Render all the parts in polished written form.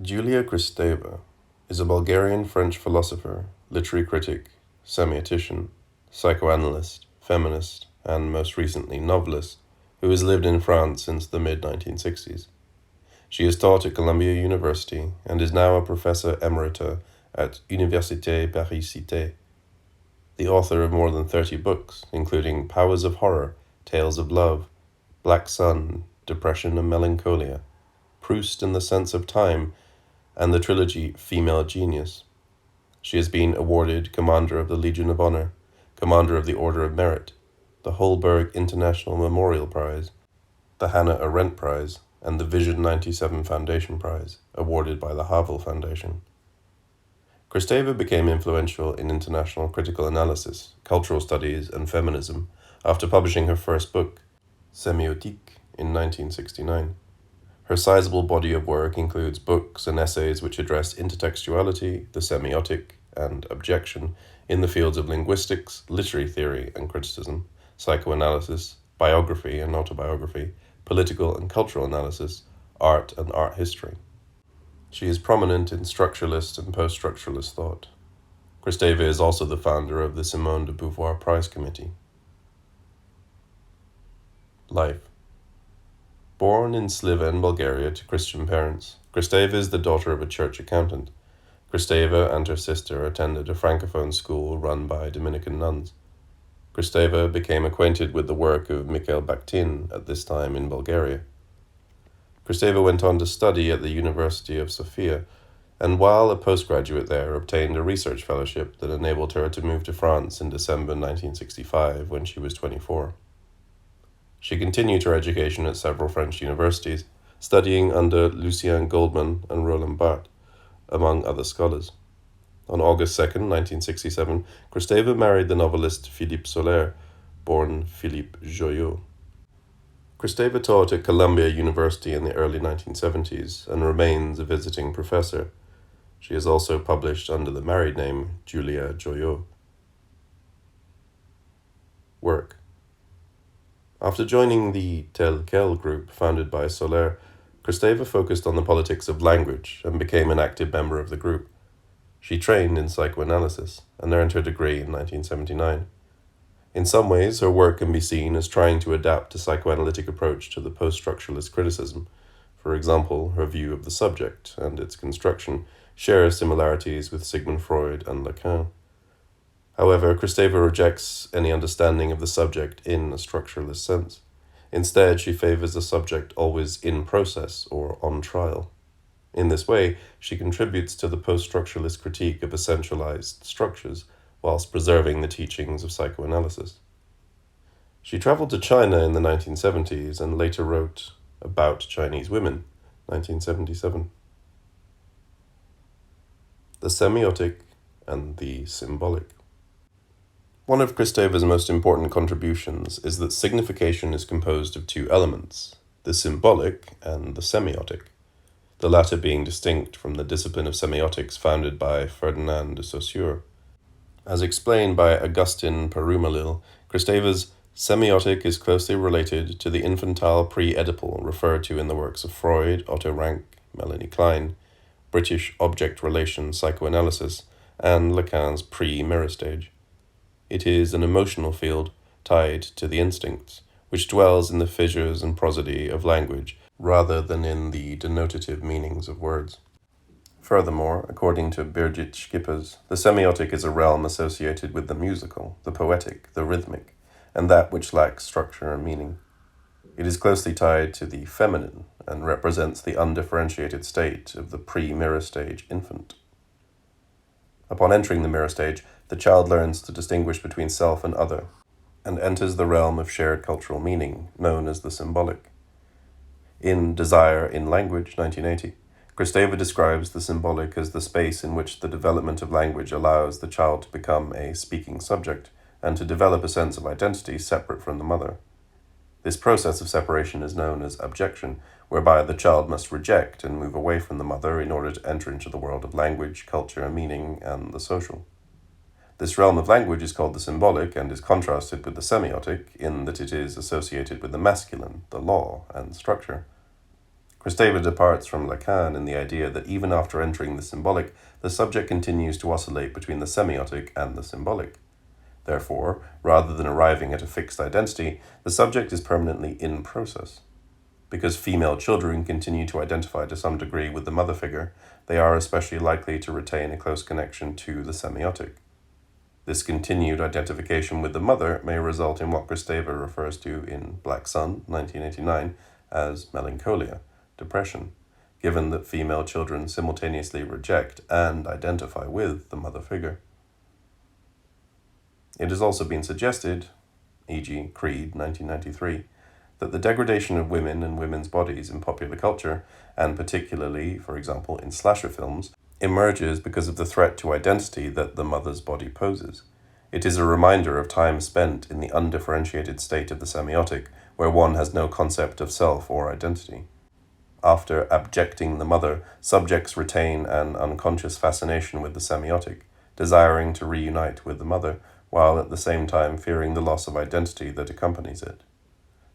Julia Kristeva is a Bulgarian-French philosopher, literary critic, semiotician, psychoanalyst, feminist, and most recently novelist, who has lived in France since the mid-1960s. She has taught at Columbia University and is now a professor emerita at Université Paris-Cité. The author of more than 30 books, including Powers of Horror, Tales of Love, Black Sun, Depression and Melancholia, Proust and the Sense of Time, and the trilogy Female Genius. She has been awarded Commander of the Legion of Honor, Commander of the Order of Merit, the Holberg International Memorial Prize, the Hannah Arendt Prize, and the Vision 97 Foundation Prize, awarded by the Havel Foundation. Kristeva became influential in international critical analysis, cultural studies, and feminism after publishing her first book, Semiotique, in 1969. Her sizable body of work includes books and essays which address intertextuality, the semiotic, and objection in the fields of linguistics, literary theory and criticism, psychoanalysis, biography and autobiography, political and cultural analysis, art and art history. She is prominent in structuralist and post-structuralist thought. Kristeva is also the founder of the Simone de Beauvoir Prize Committee. Life. Born in Sliven, Bulgaria, to Christian parents, Kristeva is the daughter of a church accountant. Kristeva and her sister attended a francophone school run by Dominican nuns. Kristeva became acquainted with the work of Mikhail Bakhtin at this time in Bulgaria. Kristeva went on to study at the University of Sofia, and while a postgraduate there, obtained a research fellowship that enabled her to move to France in December 1965 when she was 24. She continued her education at several French universities, studying under Lucien, Goldmann, and Roland, Barthes, among other scholars. On August 2, 1967, Kristeva married the novelist Philippe Soler, born Philippe Joyeux. Kristeva taught at Columbia University in the early 1970s and remains a visiting professor. She has also published under the married name Julia Joyeux. Work. After joining the Tel Quel group founded by Soler, Kristeva focused on the politics of language and became an active member of the group. She trained in psychoanalysis and earned her degree in 1979. In some ways, her work can be seen as trying to adapt a psychoanalytic approach to the post-structuralist criticism. For example, her view of the subject and its construction shares similarities with Sigmund Freud and Lacan. However, Kristeva rejects any understanding of the subject in a structuralist sense. Instead, she favors the subject always in process or on trial. In this way, she contributes to the post-structuralist critique of essentialized structures, whilst preserving the teachings of psychoanalysis. She traveled to China in the 1970s and later wrote About Chinese Women, 1977. The semiotic and the symbolic. One of Kristeva's most important contributions is that signification is composed of two elements, the symbolic and the semiotic, the latter being distinct from the discipline of semiotics founded by Ferdinand de Saussure. As explained by Augustin Perumalil, Kristeva's semiotic is closely related to the infantile pre-Oedipal referred to in the works of Freud, Otto, Melanie, Klein, British object relation psychoanalysis, and Lacan's pre-mirror stage. It is an emotional field tied to the instincts, which dwells in the fissures and prosody of language rather than in the denotative meanings of words. Furthermore, according to Birgit Schippers, the semiotic is a realm associated with the musical, the poetic, the rhythmic, and that which lacks structure and meaning. It is closely tied to the feminine and represents the undifferentiated state of the pre-mirror stage infant. Upon entering the mirror stage, the child learns to distinguish between self and other, and enters the realm of shared cultural meaning, known as the symbolic. In Desire in Language, 1980, Kristeva describes the symbolic as the space in which the development of language allows the child to become a speaking subject and to develop a sense of identity separate from the mother. This process of separation is known as abjection, whereby the child must reject and move away from the mother in order to enter into the world of language, culture, meaning, and the social. This realm of language is called the symbolic and is contrasted with the semiotic in that it is associated with the masculine, the law, and structure. Kristeva departs from Lacan in the idea that even after entering the symbolic, the subject continues to oscillate between the semiotic and the symbolic. Therefore, rather than arriving at a fixed identity, the subject is permanently in process. Because female children continue to identify to some degree with the mother figure, they are especially likely to retain a close connection to the semiotic. This continued identification with the mother may result in what Kristeva refers to in Black Sun, 1989, as melancholia, depression, given that female children simultaneously reject and identify with the mother figure. It has also been suggested, e.g. Creed, 1993, that the degradation of women and women's bodies in popular culture, and particularly, for example, in slasher films, emerges because of the threat to identity that the mother's body poses. It is a reminder of time spent in the undifferentiated state of the semiotic, where one has no concept of self or identity. After abjecting the mother, subjects retain an unconscious fascination with the semiotic, desiring to reunite with the mother, while at the same time fearing the loss of identity that accompanies it.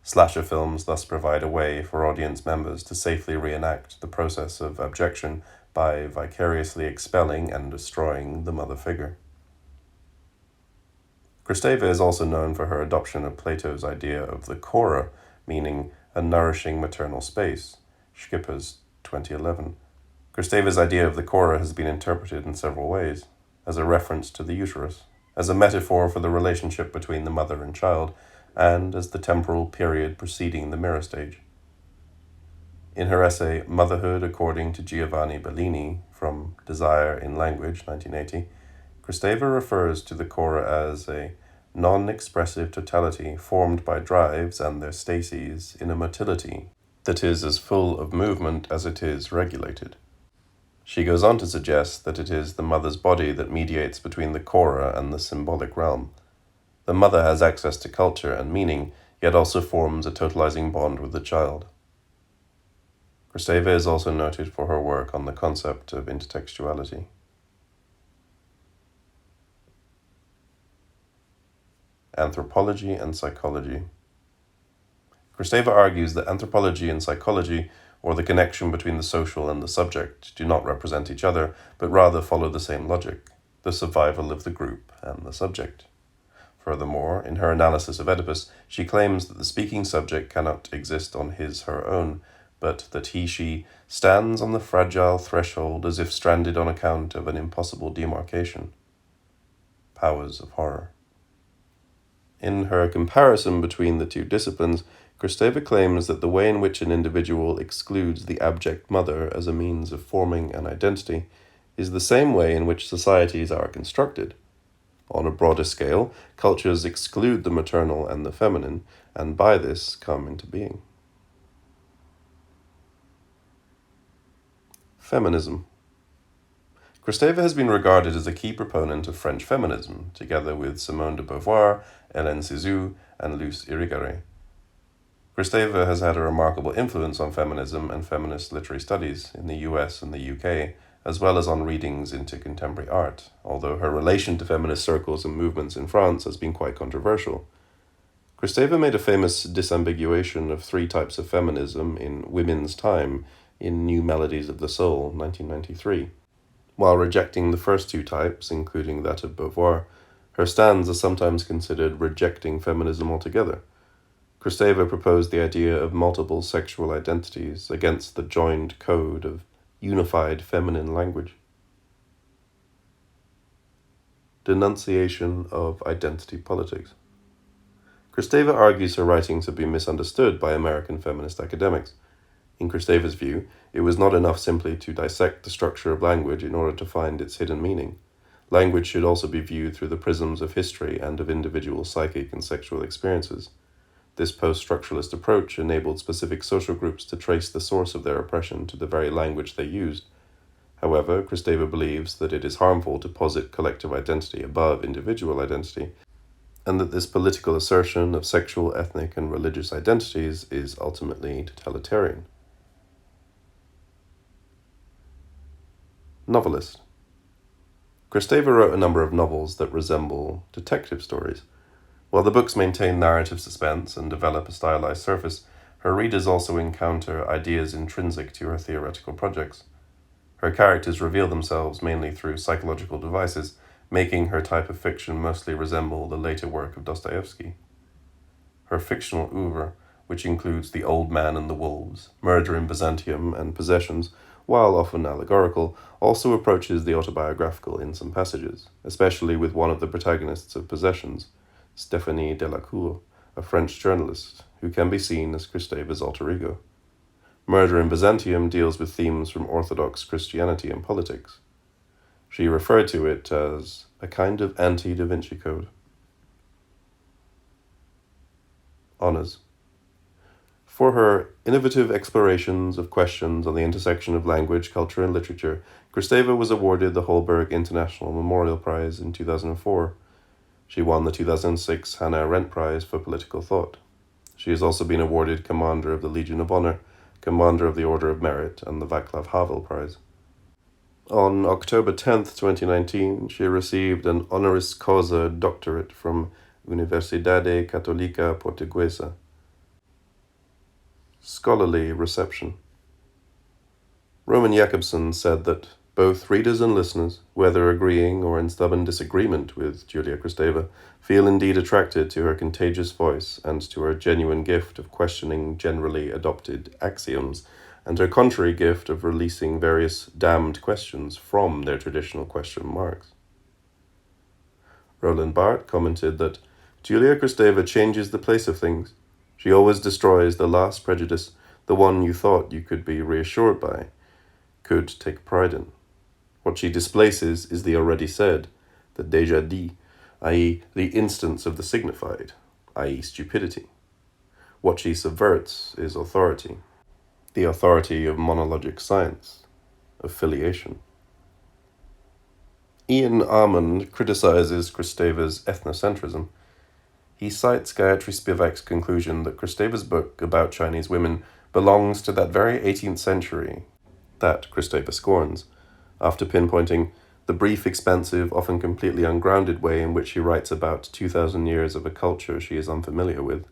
Slasher films thus provide a way for audience members to safely reenact the process of abjection by vicariously expelling and destroying the mother figure. Kristeva is also known for her adoption of Plato's idea of the chora, meaning a nourishing maternal space, Schipper's 2011. Kristeva's idea of the chora has been interpreted in several ways, as a reference to the uterus, as a metaphor for the relationship between the mother and child, and as the temporal period preceding the mirror stage. In her essay Motherhood According to Giovanni Bellini, from Desire in Language, 1980, Kristeva refers to the chora as a non-expressive totality formed by drives and their stases in a motility that is as full of movement as it is regulated. She goes on to suggest that it is the mother's body that mediates between the chora and the symbolic realm. The mother has access to culture and meaning, yet also forms a totalizing bond with the child. Kristeva is also noted for her work on the concept of intertextuality. Anthropology and psychology. Kristeva argues that anthropology and psychology, or the connection between the social and the subject, do not represent each other, but rather follow the same logic, the survival of the group and the subject. Furthermore, in her analysis of Oedipus, she claims that the speaking subject cannot exist on her own, but that she stands on the fragile threshold as if stranded on account of an impossible demarcation. Powers of horror. In her comparison between the two disciplines, Kristeva claims that the way in which an individual excludes the abject mother as a means of forming an identity is the same way in which societies are constructed. On a broader scale, cultures exclude the maternal and the feminine, and by this come into being. Feminism. Kristeva has been regarded as a key proponent of French feminism, together with Simone de Beauvoir, Hélène Cixous, and Luce Irigaray. Kristeva has had a remarkable influence on feminism and feminist literary studies in the US and the UK, as well as on readings into contemporary art, although her relation to feminist circles and movements in France has been quite controversial. Kristeva made a famous disambiguation of three types of feminism in Women's Time in New Melodies of the Soul, 1993. While rejecting the first two types, including that of Beauvoir, her stands are sometimes considered rejecting feminism altogether. Kristeva proposed the idea of multiple sexual identities against the joined code of unified feminine language. Denunciation of identity politics. Kristeva argues her writings have been misunderstood by American feminist academics. In Kristeva's view, it was not enough simply to dissect the structure of language in order to find its hidden meaning. Language should also be viewed through the prisms of history and of individual psychic and sexual experiences. This post-structuralist approach enabled specific social groups to trace the source of their oppression to the very language they used. However, Kristeva believes that it is harmful to posit collective identity above individual identity, and that this political assertion of sexual, ethnic, and religious identities is ultimately totalitarian. Novelist. Kristeva wrote a number of novels that resemble detective stories. While the books maintain narrative suspense and develop a stylized surface, her readers also encounter ideas intrinsic to her theoretical projects. Her characters reveal themselves mainly through psychological devices, making her type of fiction mostly resemble the later work of Dostoevsky. Her fictional oeuvre, which includes The Old Man and the Wolves, Murder in Byzantium, and Possessions, while often allegorical, also approaches the autobiographical in some passages, especially with one of the protagonists of Possessions, Stéphanie Delacour, a French journalist, who can be seen as Kristeva's alter ego. Murder in Byzantium deals with themes from Orthodox Christianity and politics. She referred to it as a kind of anti-Da Vinci Code. Honours. For her innovative explorations of questions on the intersection of language, culture, and literature, Kristeva was awarded the Holberg International Memorial Prize in 2004. She won the 2006 Hannah Arendt Prize for Political Thought. She has also been awarded Commander of the Legion of Honor, Commander of the Order of Merit, and the Vaclav Havel Prize. On October 10, 2019, she received an honoris causa doctorate from Universidade Católica Portuguesa. Scholarly reception. Roman Jakobson said that both readers and listeners, whether agreeing or in stubborn disagreement with Julia Kristeva, feel indeed attracted to her contagious voice and to her genuine gift of questioning generally adopted axioms, and her contrary gift of releasing various damned questions from their traditional question marks. Roland Barthes commented that Julia Kristeva changes the place of things. She always destroys the last prejudice, the one you thought you could be reassured by, could take pride in. What she displaces is the already said, the déjà dit, i.e. the instance of the signified, i.e. stupidity. What she subverts is authority, the authority of monologic science, of filiation. Ian Almond criticizes Kristeva's ethnocentrism. He cites Gayatri Spivak's conclusion that Kristeva's book about Chinese women belongs to that very 18th century that Kristeva scorns, after pinpointing the brief, expansive, often completely ungrounded way in which she writes about 2,000 years of a culture she is unfamiliar with.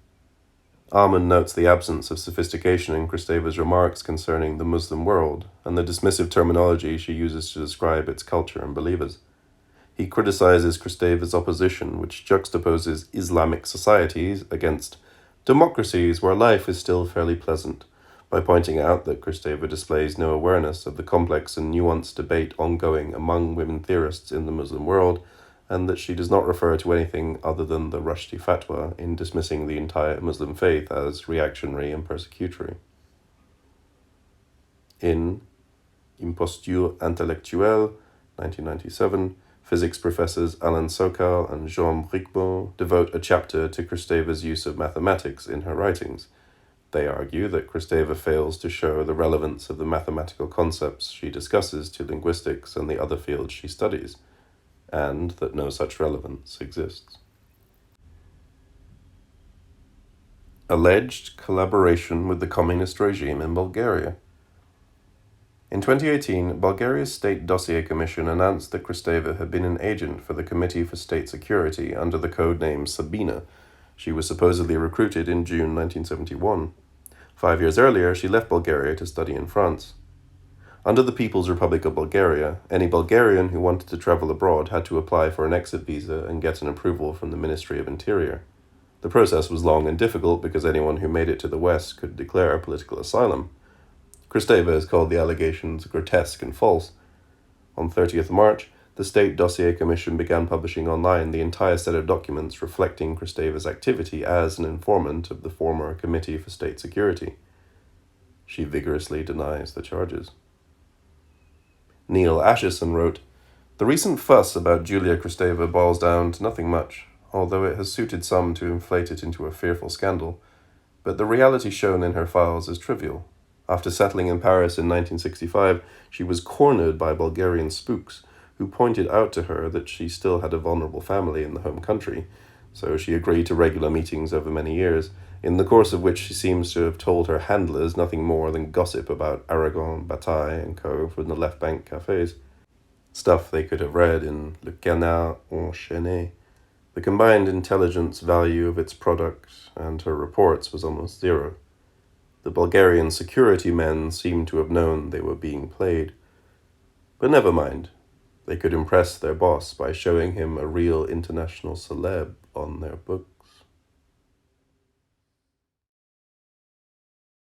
Almond notes the absence of sophistication in Kristeva's remarks concerning the Muslim world and the dismissive terminology she uses to describe its culture and believers. He criticizes Kristeva's opposition, which juxtaposes Islamic societies against democracies where life is still fairly pleasant, by pointing out that Kristeva displays no awareness of the complex and nuanced debate ongoing among women theorists in the Muslim world, and that she does not refer to anything other than the Rushdie fatwa in dismissing the entire Muslim faith as reactionary and persecutory. In Imposture Intellectuelle, 1997, physics professors Alain Sokal and Jean Bricmont devote a chapter to Kristeva's use of mathematics in her writings. They argue that Kristeva fails to show the relevance of the mathematical concepts she discusses to linguistics and the other fields she studies, and that no such relevance exists. Alleged collaboration with the communist regime in Bulgaria. In 2018, Bulgaria's State Dossier Commission announced that Kristeva had been an agent for the Committee for State Security under the code name Sabina. She was supposedly recruited in June 1971. 5 years earlier, she left Bulgaria to study in France. Under the People's Republic of Bulgaria, any Bulgarian who wanted to travel abroad had to apply for an exit visa and get an approval from the Ministry of Interior. The process was long and difficult because anyone who made it to the West could declare political asylum. Kristeva has called the allegations grotesque and false. On 30th March, the State Dossier Commission began publishing online the entire set of documents reflecting Kristeva's activity as an informant of the former Committee for State Security. She vigorously denies the charges. Neil Acheson wrote, "The recent fuss about Julia Kristeva boils down to nothing much, although it has suited some to inflate it into a fearful scandal, but the reality shown in her files is trivial. After settling in Paris in 1965, she was cornered by Bulgarian spooks who pointed out to her that she still had a vulnerable family in the home country, so she agreed to regular meetings over many years, in the course of which she seems to have told her handlers nothing more than gossip about Aragon, Bataille, and co. from the left bank cafes. Stuff they could have read in Le Canard Enchaîné. The combined intelligence value of its product and her reports was almost zero. The Bulgarian security men seemed to have known they were being played. But never mind. They could impress their boss by showing him a real international celeb on their book.